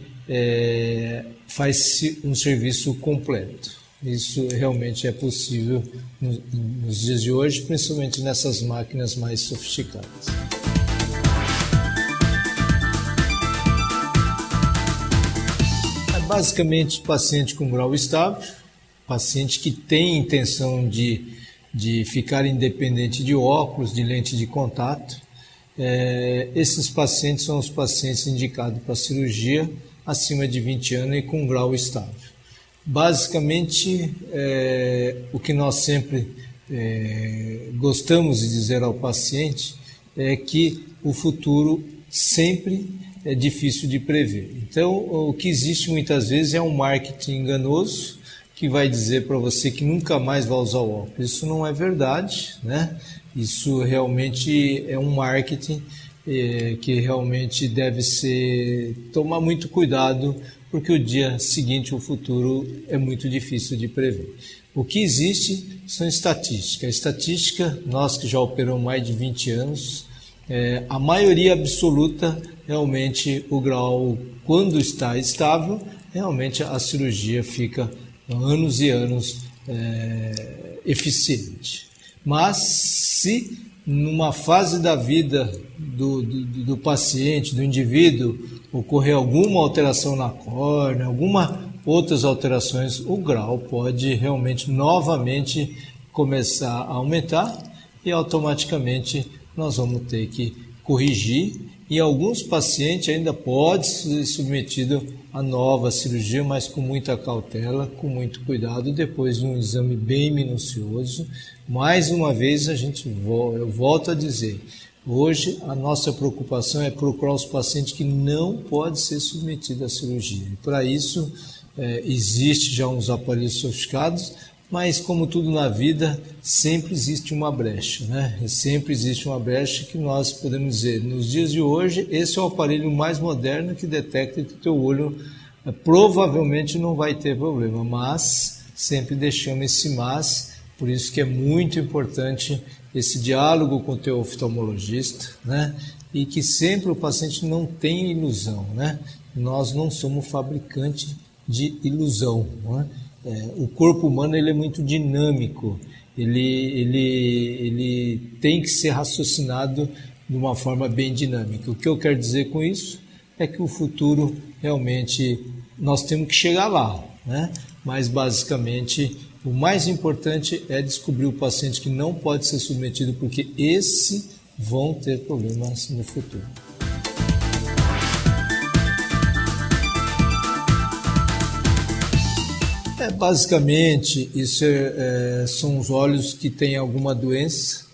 faz um serviço completo. Isso realmente é possível nos dias de hoje, principalmente nessas máquinas mais sofisticadas. Basicamente, paciente com grau estável, paciente que tem intenção de ficar independente de óculos, de lente de contato. Esses pacientes são os pacientes indicados para cirurgia acima de 20 anos e com grau estável. Basicamente, o que nós sempre gostamos de dizer ao paciente é que o futuro sempre é difícil de prever. Então, o que existe muitas vezes é um marketing enganoso que vai dizer para você que nunca mais vai usar o óculos. Isso não é verdade, né? Isso realmente é um marketing que realmente deve tomar muito cuidado, porque o dia seguinte, o futuro, é muito difícil de prever. O que existe são estatísticas. A estatística, nós que já operamos mais de 20 anos, a maioria absoluta, realmente o grau, quando está estável, realmente a cirurgia fica anos e anos eficiente. Mas se numa fase da vida do paciente, do indivíduo, ocorrer alguma alteração na córnea, alguma outras alterações, o grau pode realmente novamente começar a aumentar e automaticamente nós vamos ter que corrigir. E alguns pacientes ainda podem ser submetidos a nova cirurgia, mas com muita cautela, com muito cuidado, depois de um exame bem minucioso. Mais uma vez, eu volto a dizer, hoje a nossa preocupação é procurar os pacientes que não podem ser submetidos à cirurgia. E para isso, existe já uns aparelhos sofisticados, mas como tudo na vida, sempre existe uma brecha, né? Sempre existe uma brecha que nós podemos dizer, nos dias de hoje, esse é o aparelho mais moderno que detecta que o teu olho provavelmente não vai ter problema, mas sempre deixamos esse mas, por isso que é muito importante esse diálogo com o teu oftalmologista, né? E que sempre o paciente não tenha ilusão, né? Nós não somos fabricante de ilusão, né? O corpo humano ele é muito dinâmico, ele tem que ser raciocinado de uma forma bem dinâmica. O que eu quero dizer com isso é que o futuro realmente nós temos que chegar lá, né? Mas basicamente O mais importante é descobrir o paciente que não pode ser submetido, porque esses vão ter problemas no futuro. Basicamente, isso são os olhos que têm alguma doença.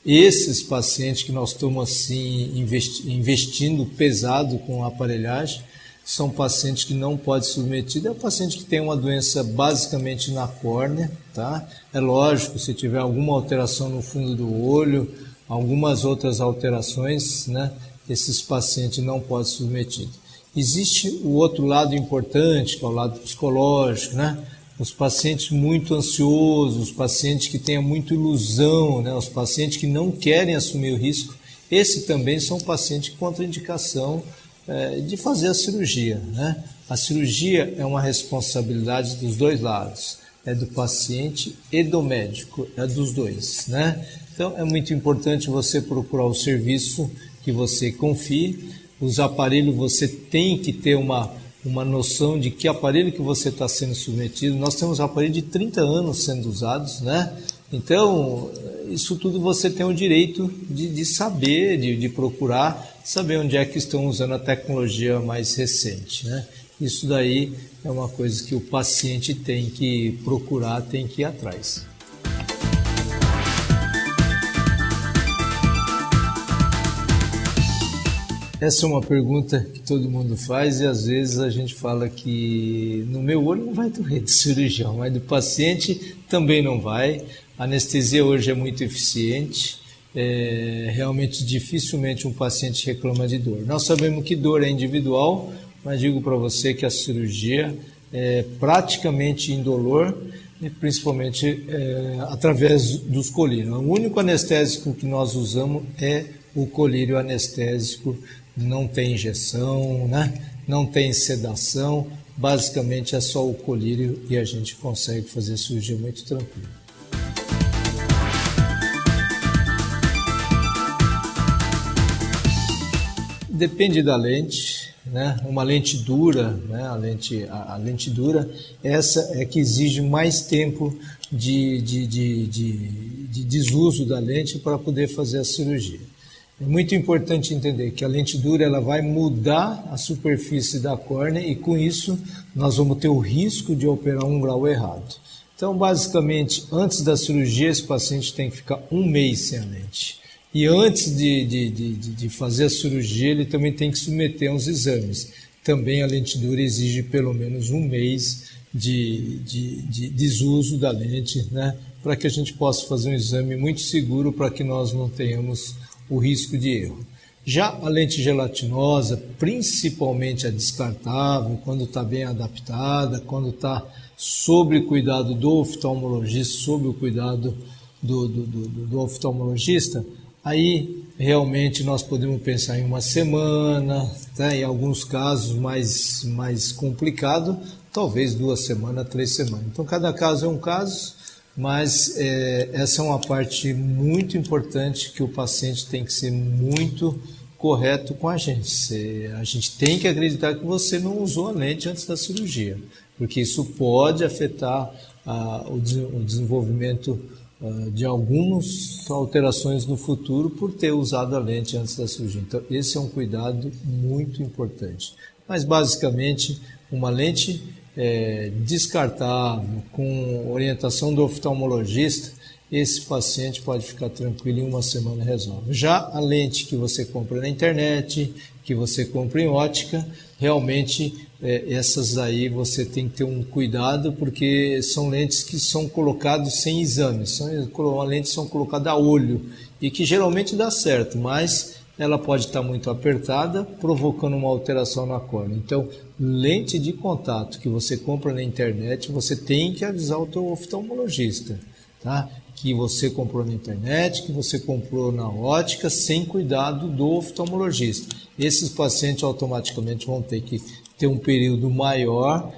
Esses pacientes que nós estamos assim, investindo pesado com a aparelhagem, são pacientes que não podem ser submetidos. É o paciente que tem uma doença basicamente na córnea, tá? É lógico, se tiver alguma alteração no fundo do olho, algumas outras alterações, né? Esses pacientes não podem ser submetidos. Existe o outro lado importante, que é o lado psicológico, né? Os pacientes muito ansiosos, os pacientes que têm muita ilusão, né? Os pacientes que não querem assumir o risco, esses também são pacientes com contraindicação de fazer a cirurgia, né? A cirurgia é uma responsabilidade dos dois lados, é do paciente e do médico, é dos dois, né? Então é muito importante você procurar o serviço que você confie. Os aparelhos, você tem que ter uma noção de que aparelho que você está sendo submetido. Nós temos aparelho de 30 anos sendo usados, né? Então, isso tudo você tem o direito de saber, de procurar, saber onde é que estão usando a tecnologia mais recente, né? Isso daí é uma coisa que o paciente tem que procurar, tem que ir atrás. Essa é uma pergunta que todo mundo faz e às vezes a gente fala que no meu olho não vai doer de cirurgião, mas do paciente também não vai. A anestesia hoje é muito eficiente, realmente dificilmente um paciente reclama de dor. Nós sabemos que dor é individual, mas digo para você que a cirurgia é praticamente indolor, e principalmente através dos colírios. O único anestésico que nós usamos é o colírio anestésico. Não tem injeção, né? Não tem sedação, basicamente é só o colírio e a gente consegue fazer a cirurgia muito tranquilo. Depende da lente, né? Uma lente dura, né? A lente dura, essa é que exige mais tempo de desuso da lente para poder fazer a cirurgia. É muito importante entender que a lente dura ela vai mudar a superfície da córnea e com isso nós vamos ter o risco de operar um grau errado. Então, basicamente, antes da cirurgia, esse paciente tem que ficar 1 mês sem a lente. E antes de fazer a cirurgia, ele também tem que submeter a uns exames. Também a lente dura exige pelo menos 1 mês de desuso da lente, né? Para que a gente possa fazer um exame muito seguro para que nós não tenhamos o risco de erro. Já a lente gelatinosa, principalmente a descartável, quando está bem adaptada, quando está sob o cuidado do oftalmologista, sob o cuidado do oftalmologista, aí realmente nós podemos pensar em 1 semana, tá? Em alguns casos mais complicado, talvez 2 semanas, 3 semanas. Então cada caso é um caso, mas essa é uma parte muito importante que o paciente tem que ser muito correto com a gente. A gente tem que acreditar que você não usou a lente antes da cirurgia, porque isso pode afetar o desenvolvimento de algumas alterações no futuro por ter usado a lente antes da cirurgia. Então esse é um cuidado muito importante. Mas basicamente uma lente descartável, com orientação do oftalmologista, esse paciente pode ficar tranquilo, em 1 semana resolve. Já a lente que você compra na internet, que você compra em ótica, realmente essas aí você tem que ter um cuidado, porque são lentes que são colocadas sem exames, lentes são colocadas a olho, e que geralmente dá certo, mas ela pode estar muito apertada, provocando uma alteração na córnea. Então, lente de contato que você compra na internet, você tem que avisar o teu oftalmologista, tá? Que você comprou na internet, que você comprou na ótica, sem cuidado do oftalmologista. Esses pacientes automaticamente vão ter que ter um período maior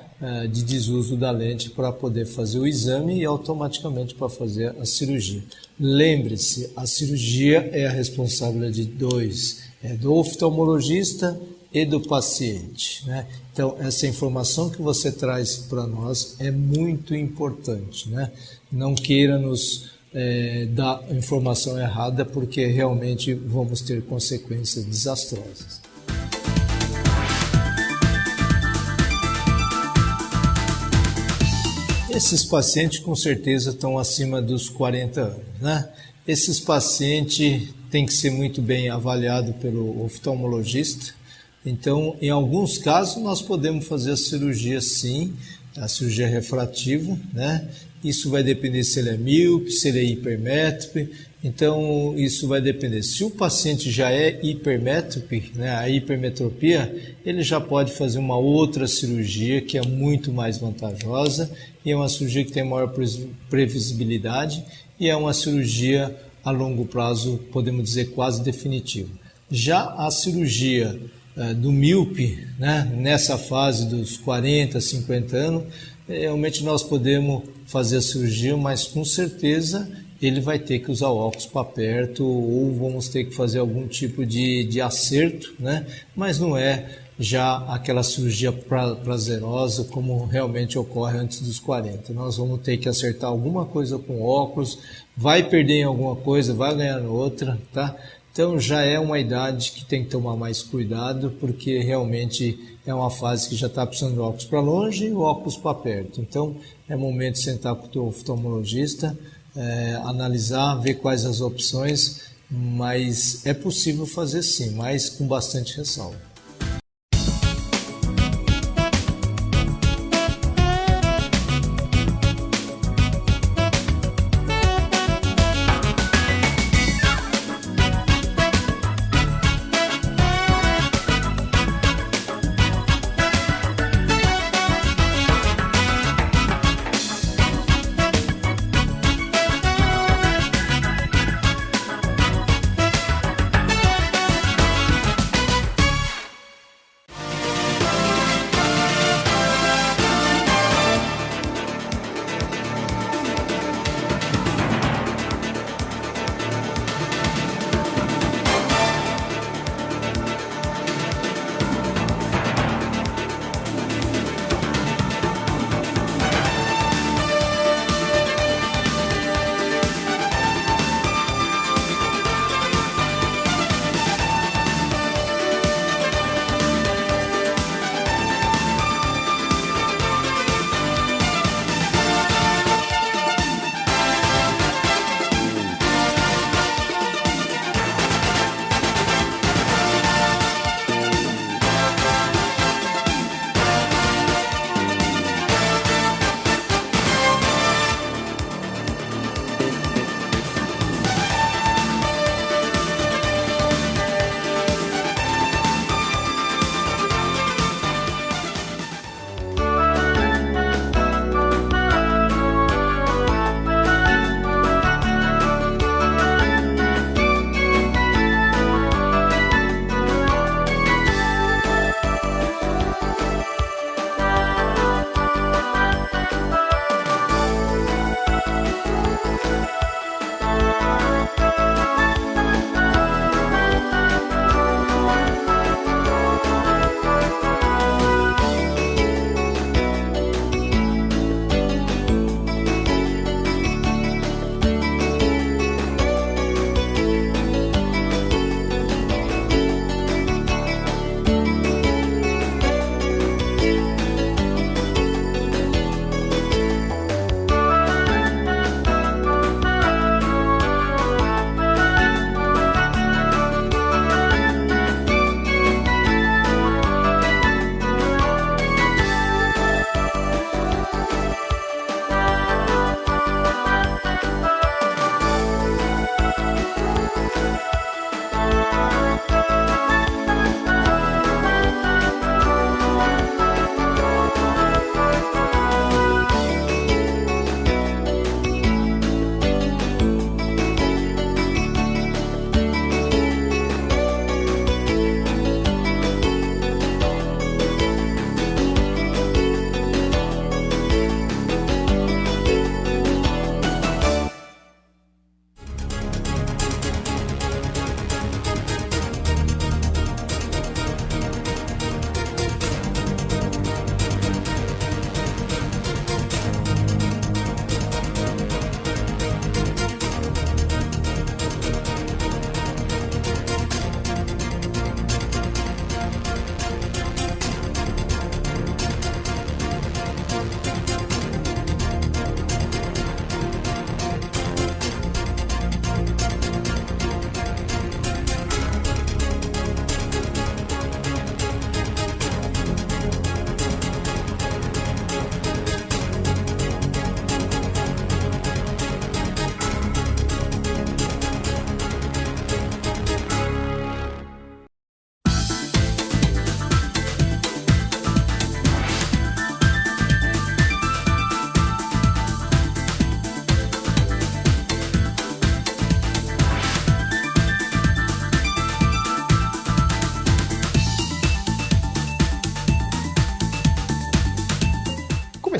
de desuso da lente para poder fazer o exame e automaticamente para fazer a cirurgia. Lembre-se, a cirurgia é a responsabilidade de dois, é do oftalmologista e do paciente, né? Então, essa informação que você traz para nós é muito importante, né? Não queira nos dar informação errada, porque realmente vamos ter consequências desastrosas. Esses pacientes com certeza estão acima dos 40 anos, né? Esses pacientes têm que ser muito bem avaliados pelo oftalmologista. Então, em alguns casos, nós podemos fazer a cirurgia sim, a cirurgia refrativa, né? Isso vai depender se ele é míope, se ele é hipermétrope. Então, isso vai depender. Se o paciente já é hipermétrope, né, a hipermetropia, ele já pode fazer uma outra cirurgia que é muito mais vantajosa e é uma cirurgia que tem maior previsibilidade e é uma cirurgia a longo prazo, podemos dizer, quase definitiva. Já a cirurgia do míope, né, nessa fase dos 40, 50 anos, realmente nós podemos fazer a cirurgia, mas com certeza ele vai ter que usar óculos para perto ou vamos ter que fazer algum tipo de acerto, né? Mas não é já aquela cirurgia prazerosa como realmente ocorre antes dos 40. Nós vamos ter que acertar alguma coisa com óculos, vai perder em alguma coisa, vai ganhar em outra, tá? Então já é uma idade que tem que tomar mais cuidado, porque realmente é uma fase que já está precisando de óculos para longe e óculos para perto. Então é momento de sentar com o teu oftalmologista, analisar, ver quais as opções, mas é possível fazer sim, mas com bastante ressalva.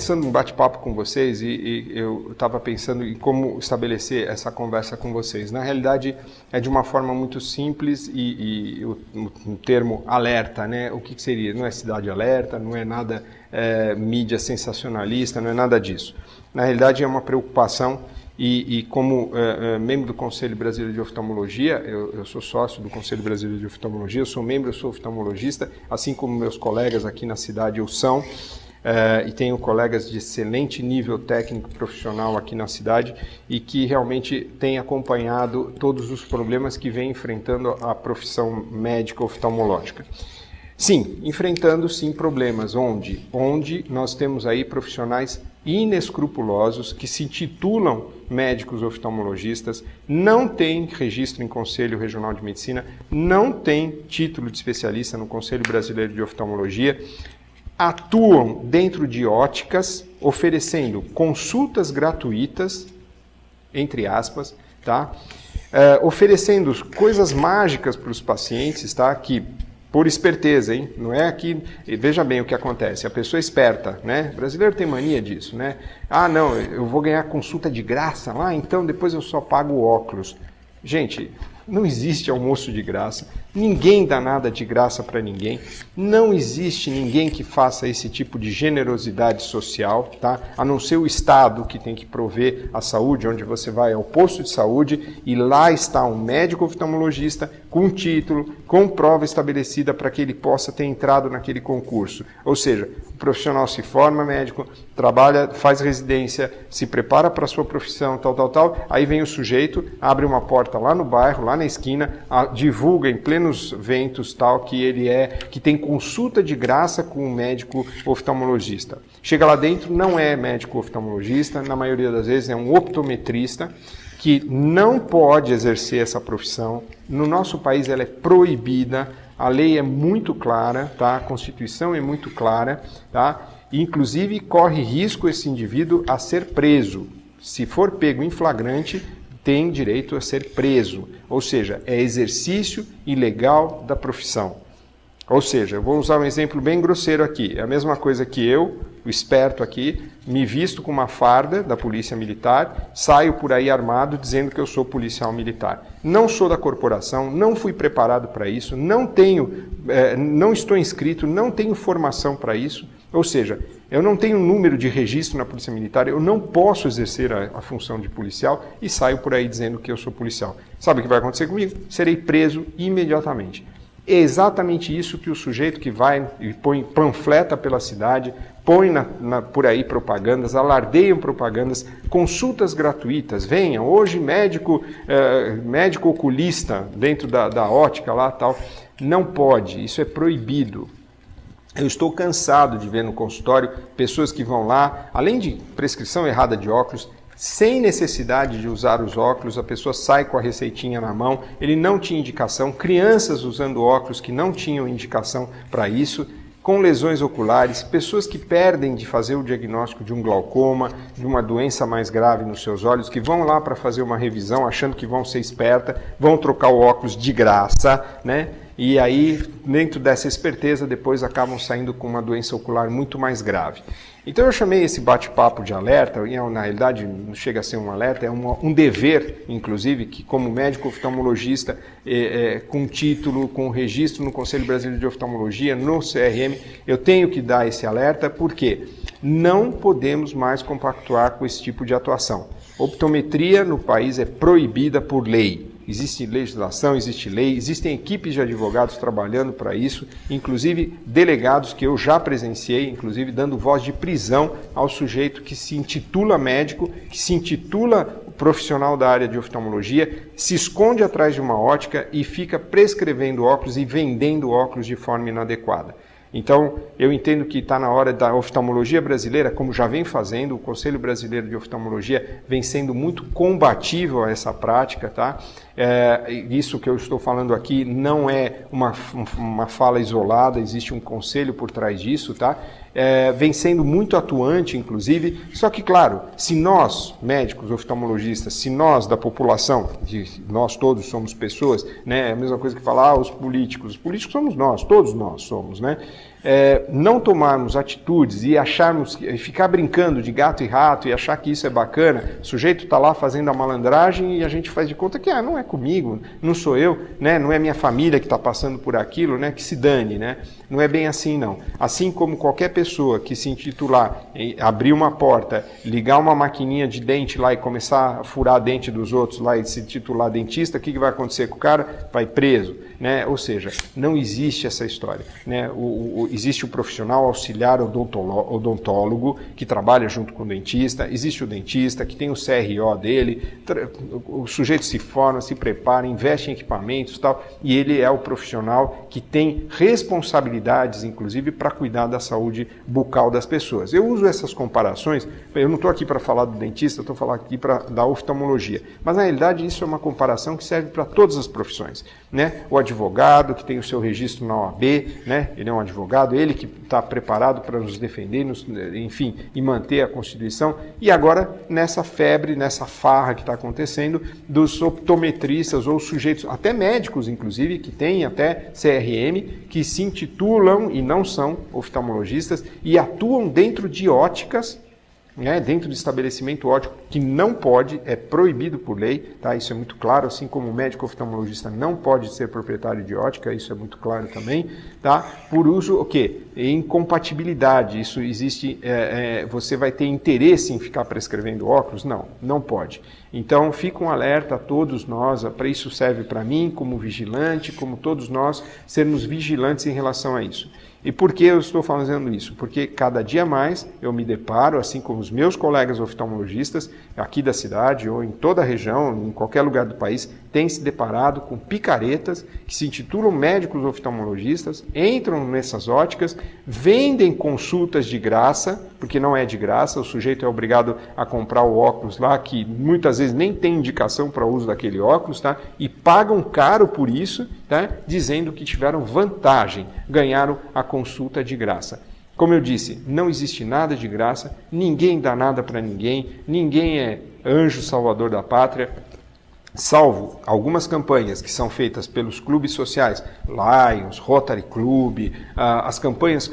começando um bate-papo com vocês e eu estava pensando em como estabelecer essa conversa com vocês. Na realidade, é de uma forma muito simples e o termo alerta, né? O que seria? Não é cidade alerta, não é nada mídia sensacionalista, não é nada disso. Na realidade, é uma preocupação e como membro do Conselho Brasileiro de Oftalmologia, eu sou sócio do Conselho Brasileiro de Oftalmologia, eu sou oftalmologista, assim como meus colegas aqui na cidade o são, e tenho colegas de excelente nível técnico profissional aqui na cidade e que realmente têm acompanhado todos os problemas que vem enfrentando a profissão médica oftalmológica. Sim, enfrentando sim problemas, onde nós temos aí profissionais inescrupulosos que se titulam médicos oftalmologistas, não têm registro em Conselho Regional de Medicina, não têm título de especialista no Conselho Brasileiro de Oftalmologia, atuam dentro de óticas, oferecendo consultas gratuitas, entre aspas, tá? Oferecendo coisas mágicas para os pacientes, tá? Que por esperteza, hein? Não é que... Veja bem o que acontece. A pessoa é esperta, né? O brasileiro tem mania disso, né? Ah, não, eu vou ganhar consulta de graça lá, então depois eu só pago o óculos. Gente, não existe almoço de graça. Ninguém dá nada de graça para ninguém. Não existe ninguém que faça esse tipo de generosidade social, tá? A não ser o Estado que tem que prover a saúde, onde você vai ao posto de saúde e lá está um médico oftalmologista com título, com prova estabelecida para que ele possa ter entrado naquele concurso. Ou seja, o profissional se forma médico, trabalha, faz residência, se prepara para a sua profissão, tal, aí vem o sujeito, abre uma porta lá no bairro, lá na esquina, divulga em plenos ventos tal que tem consulta de graça com um médico oftalmologista. Chega lá dentro, não é médico oftalmologista, na maioria das vezes é um optometrista que não pode exercer essa profissão. No nosso país ela é proibida, a lei é muito clara, tá? A Constituição é muito clara, tá? Inclusive corre risco esse indivíduo a ser preso. Se for pego em flagrante, tem direito a ser preso, ou seja, é exercício ilegal da profissão. Ou seja, eu vou usar um exemplo bem grosseiro aqui, é a mesma coisa que eu, o esperto aqui, me visto com uma farda da polícia militar, saio por aí armado dizendo que eu sou policial militar. Não sou da corporação, não fui preparado para isso, não estou inscrito, não tenho formação para isso, ou seja, eu não tenho número de registro na Polícia Militar, eu não posso exercer a função de policial e saio por aí dizendo que eu sou policial. Sabe o que vai acontecer comigo? Serei preso imediatamente. É exatamente isso que o sujeito que vai e panfleta pela cidade, põe por aí propagandas, alardeiam propagandas, consultas gratuitas, venham, hoje médico oculista dentro da ótica lá tal, não pode, isso é proibido. Eu estou cansado de ver no consultório pessoas que vão lá, além de prescrição errada de óculos, sem necessidade de usar os óculos, a pessoa sai com a receitinha na mão, ele não tinha indicação, crianças usando óculos que não tinham indicação para isso, com lesões oculares, pessoas que perdem de fazer o diagnóstico de um glaucoma, de uma doença mais grave nos seus olhos, que vão lá para fazer uma revisão achando que vão ser esperta, vão trocar o óculos de graça, né? E aí, dentro dessa esperteza, depois acabam saindo com uma doença ocular muito mais grave. Então eu chamei esse bate-papo de alerta, e na realidade não chega a ser um alerta, é um dever, inclusive, que como médico oftalmologista, com título, com registro no Conselho Brasileiro de Oftalmologia, no CRM, eu tenho que dar esse alerta, porque não podemos mais compactuar com esse tipo de atuação. Optometria no país é proibida por lei. Existe legislação, existe lei, existem equipes de advogados trabalhando para isso, inclusive delegados que eu já presenciei, inclusive dando voz de prisão ao sujeito que se intitula médico, que se intitula profissional da área de oftalmologia, se esconde atrás de uma ótica e fica prescrevendo óculos e vendendo óculos de forma inadequada. Então, eu entendo que está na hora da oftalmologia brasileira, como já vem fazendo, o Conselho Brasileiro de Oftalmologia vem sendo muito combativo a essa prática, tá? Isso que eu estou falando aqui não é uma fala isolada, existe um conselho por trás disso, tá? Vem sendo muito atuante, inclusive, só que, claro, se nós, médicos, oftalmologistas, se nós da população, nós todos somos pessoas, né? É a mesma coisa que falar os políticos somos nós, todos nós somos, né? não tomarmos atitudes e ficar brincando de gato e rato e achar que isso é bacana, o sujeito está lá fazendo a malandragem e a gente faz de conta que não é comigo, não sou eu, né? Não é minha família que está passando por aquilo, né? Que se dane, né? Não é bem assim, não. Assim como qualquer pessoa que se intitular, abrir uma porta, ligar uma maquininha de dente lá e começar a furar dente dos outros lá e se titular dentista, o que vai acontecer com o cara? Vai preso, né? Ou seja, não existe essa história, né? Existe o profissional auxiliar odontólogo que trabalha junto com o dentista, existe o dentista que tem o CRO dele, o sujeito se forma, se prepara, investe em equipamentos e tal, e ele é o profissional que tem responsabilidades, inclusive, para cuidar da saúde bucal das pessoas. Eu uso essas comparações, eu não estou aqui para falar do dentista, estou falando aqui da oftalmologia, mas na realidade isso é uma comparação que serve para todas as profissões, né? O advogado que tem o seu registro na OAB, né? Ele é um advogado, ele que está preparado para nos defender, enfim, e manter a Constituição. E agora, nessa febre, nessa farra que está acontecendo, dos optometristas ou sujeitos, até médicos, inclusive, que têm até CRM, que se intitulam e não são oftalmologistas e atuam dentro de óticas, né, dentro de estabelecimento óptico, que não pode, é proibido por lei, tá? Isso é muito claro, assim como o médico oftalmologista não pode ser proprietário de ótica, isso é muito claro também, tá? Por uso, o quê? Incompatibilidade, isso existe, você vai ter interesse em ficar prescrevendo óculos? Não pode. Então, fica um alerta a todos nós, para isso serve para mim, como vigilante, como todos nós, sermos vigilantes em relação a isso. E por que eu estou fazendo isso? Porque cada dia mais eu me deparo, assim como os meus colegas oftalmologistas, aqui da cidade ou em toda a região, em qualquer lugar do país, têm se deparado com picaretas que se intitulam médicos oftalmologistas, entram nessas óticas, vendem consultas de graça, porque não é de graça, o sujeito é obrigado a comprar o óculos lá, que muitas vezes nem tem indicação para o uso daquele óculos, tá? E pagam caro por isso, tá? Dizendo que tiveram vantagem, ganharam a consulta de graça. Como eu disse, não existe nada de graça, ninguém dá nada para ninguém, ninguém é anjo salvador da pátria, salvo algumas campanhas que são feitas pelos clubes sociais, Lions, Rotary Club, as campanhas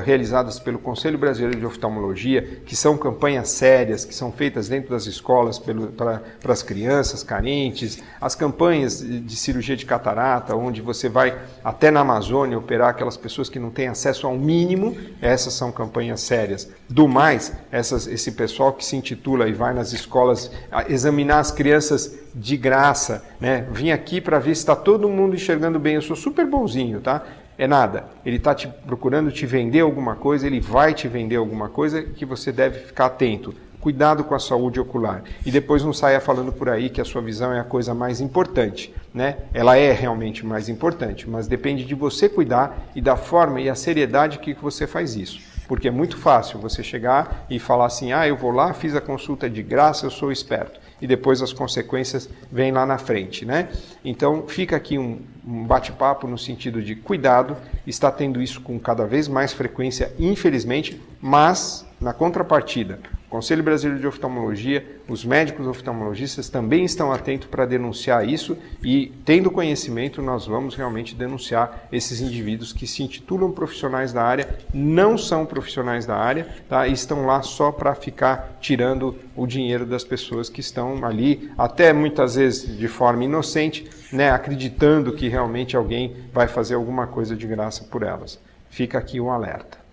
realizadas pelo Conselho Brasileiro de Oftalmologia, que são campanhas sérias, que são feitas dentro das escolas para as crianças carentes, as campanhas de cirurgia de catarata, onde você vai até na Amazônia operar aquelas pessoas que não têm acesso ao mínimo, essas são campanhas sérias. Do mais, esse pessoal que se intitula e vai nas escolas examinar as crianças de graça, né? Vim aqui para ver se está todo mundo enxergando bem, eu sou super bonzinho, tá? É nada, ele está procurando te vender alguma coisa, ele vai te vender alguma coisa que você deve ficar atento. Cuidado com a saúde ocular. E depois não saia falando por aí que a sua visão é a coisa mais importante, né? Ela é realmente mais importante, mas depende de você cuidar e da forma e a seriedade que você faz isso. Porque é muito fácil você chegar e falar assim, eu vou lá, fiz a consulta de graça, eu sou esperto. E depois as consequências vêm lá na frente, né? Então fica aqui um bate-papo no sentido de cuidado, está tendo isso com cada vez mais frequência, infelizmente, mas na contrapartida, o Conselho Brasileiro de Oftalmologia, os médicos oftalmologistas também estão atentos para denunciar isso e, tendo conhecimento, nós vamos realmente denunciar esses indivíduos que se intitulam profissionais da área, não são profissionais da área, tá? E estão lá só para ficar tirando o dinheiro das pessoas que estão ali, até muitas vezes de forma inocente, né, acreditando que realmente alguém vai fazer alguma coisa de graça por elas. Fica aqui um alerta.